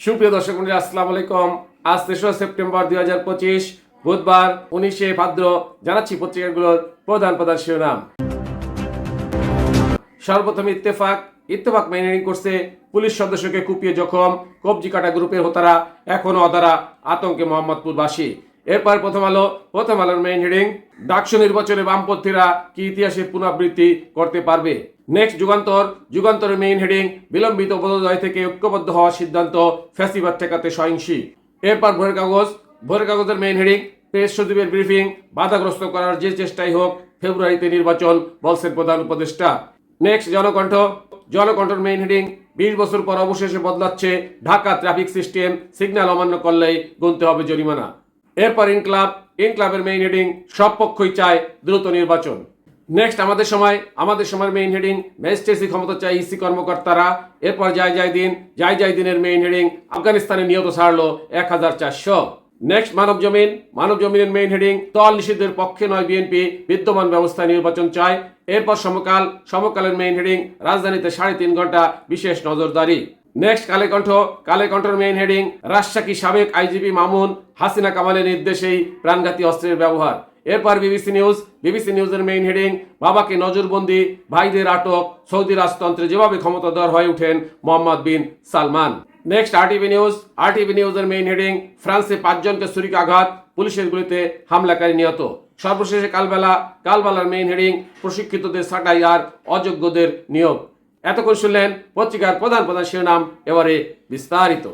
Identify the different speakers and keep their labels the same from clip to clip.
Speaker 1: সুপ্রিয় দর্শক মণ্ডলী, আসসালামু আলাইকুম। আজ ৩রা সেপ্টেম্বর ২০২৫ বুধবার ১৯শে ভাদ্র। জানাচ্ছি পত্রিকাগুলোর প্রধান প্রধান শিরোনাম। সর্বপ্রথম ইত্তেফাক মেইন হেডিং করছে, পুলিশ সদস্যকে কুপিয়ে জখম, কবজি কাটা গ্রুপের হোতারা এখনো অধরা, আতঙ্কে মোহাম্মদপুরবাসী। এরপর প্রথম আলোর মেইন হেডিং, ডাকসু নির্বাচনে বামপন্থীরা কি ইতিহাসের পুনরাবৃত্তি করতে পারবে। নেক্সট যুগান্তরের মেইন হেডিং, বিলম্বিত বোধোদয় থেকে ঐক্যবদ্ধ হওয়ার সিদ্ধান্ত, ফ্যাসিবাদ ঠেকাতে সহিংসী। এরপর ভোরের কাগজের মেইন হেডিং, প্রেস সচিবের ব্রিফিং, বাধাগ্রস্ত করার যে চেষ্টাই হোক, ফেব্রুয়ারিতে নির্বাচন, বলছেন প্রধান উপদেষ্টা। নেক্সট জনকণ্ঠের মেইন হেডিং, 20 বছর পর অবশেষে বদলাচ্ছে ঢাকা ট্রাফিক সিস্টেম, সিগন্যাল অমান্য করলেই গুনতে হবে জরিমানা। এরপর ইনক্লাবের মেইন হেডিং, সব পক্ষই চায় দ্রুত নির্বাচন। নেক্সট আমাদের সময় মেইন হেডিং, ম্যাজিস্ট্রেসি ক্ষমতা চাই ইসি কর্মকর্তারা। এরপর যাই দিনের মেইন হেডিং, আফগানিস্তানে নিহত ছাড়লো 1400। নেক্সট মানবজমিনের মেইন হেডিং, দল নিষিদ্ধের পক্ষে নয় বিএনপি, বিদ্যমান ব্যবস্থায় নির্বাচন চায়। এরপর সমকালের মেইন হেডিং, রাজধানীতে 3.5 ঘন্টা বিশেষ নজরদারি। নেক্সট কালেকণ্ঠের মেইন হেডিং, রাজশাহী সাবেক আইজিপি মামুন, হাসিনা কামালের নির্দেশেই প্রাণঘাতী অস্ত্রের ব্যবহার। এরপর বিবিসি নিউজের মেইন হেডিং, বাবাকে নজরবন্দি, ভাইদের আটক, সৌদি রাজতন্ত্রে যেভাবে ক্ষমতাধর হয়ে ওঠেন মোহাম্মদ বিন সালমান। নেক্সট আরটিভি নিউজের মেইন হেডিং, ফ্রান্সে 5 জনকে ছুরিকাঘাত, পুলিশের গুলিতে হামলাকারী নিহত। সর্বশেষে কালবেলার মেইন হেডিং, প্রশিক্ষিতদের ছাঁটাই আর অযোগ্যদের নিয়োগ। এতক্ষণ শুনলেন পত্রিকার প্রধান শিরোনাম, এবারে বিস্তারিত।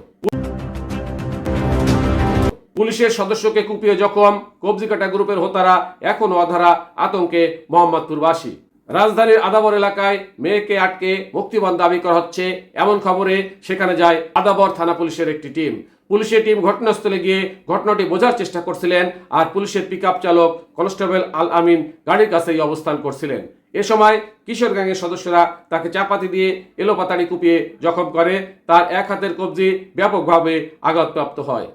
Speaker 1: পুলিশের সদস্যকে কুপিয়ে জখম, কবজি কাটা গ্রুপের হোতারা এখনো অধরা, আতঙ্কে মোহাম্মদপুরবাসী। রাজধানীর আদাবর এলাকায় মেয়েকে আটকে মুক্তিপণ দাবি করা হচ্ছে, এমন খবরে সেখানে যায় আদাবর থানা পুলিশের একটি টিম। পুলিশের টিম ঘটনাস্থলে গিয়ে ঘটনাটি বোঝার চেষ্টা করছিলেন, আর পুলিশের পিকআপ চালক কনস্টেবল আল আমিন গাড়ির কাছেই অবস্থান করছিলেন। এ সময় কিশোর গ্যাংয়ের সদস্যরা তাকে চাপাতি দিয়ে এলোপাতাড়ি কুপিয়ে জখম করে। তার এক হাতের কবজি ব্যাপকভাবে আঘাতপ্রাপ্ত হয়।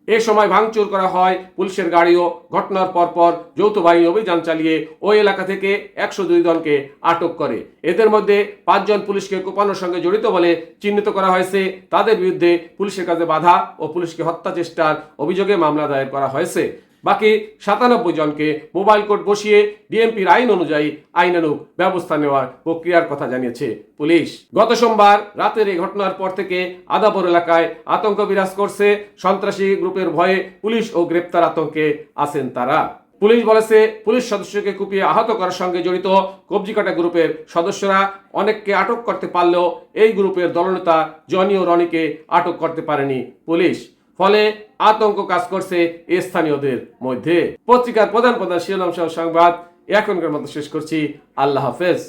Speaker 1: এ সময় ভাঙচুর করা হয় পুলিশের গাড়িও। ঘটনার পরপর যৌথ বাহিনী অভিযান চালিয়ে ওই এলাকা থেকে 102 জনকে আটক করে। এদের মধ্যে 5 জন পুলিশকে কোপানোর সঙ্গে জড়িত বলে চিহ্নিত করা হয়েছে। তাদের বিরুদ্ধে পুলিশের কাজে বাধা ও পুলিশকে হত্যা চেষ্টার অভিযোগে মামলা দায়ের করা হয়েছে। বাকি 97 জনকে মোবাইল কোর্ট বসিয়ে ডিএমপির আইন অনুযায়ী আইনানুগ ব্যবস্থা নেওয়ার প্রক্রিয়ার কথা জানিয়েছে পুলিশ। গত সোমবার রাতের এই ঘটনার পর থেকে আদাবর এলাকায় আতঙ্ক বিরাজ করছে। সন্ত্রাসী গ্রুপের ভয়ে পুলিশ ও গ্রেপ্তার আতঙ্কে আছেন তারা। পুলিশ বলেছে, পুলিশ সদস্যকে কুপিয়ে আহত করার সঙ্গে জড়িত কবজি কাটা গ্রুপের সদস্যরা অনেককে আটক করতে পারলেও এই গ্রুপের দলনেতা জনি ও রনিকে আটক করতে পারেনি পুলিশ। ফলে আতঙ্ক কাজ করছে স্থানীয়দের মধ্যে। পত্রিকার প্রধান শিরোনাম সহ সংবাদ এখনকার মতো শেষ করছি। আল্লাহ হাফেজ।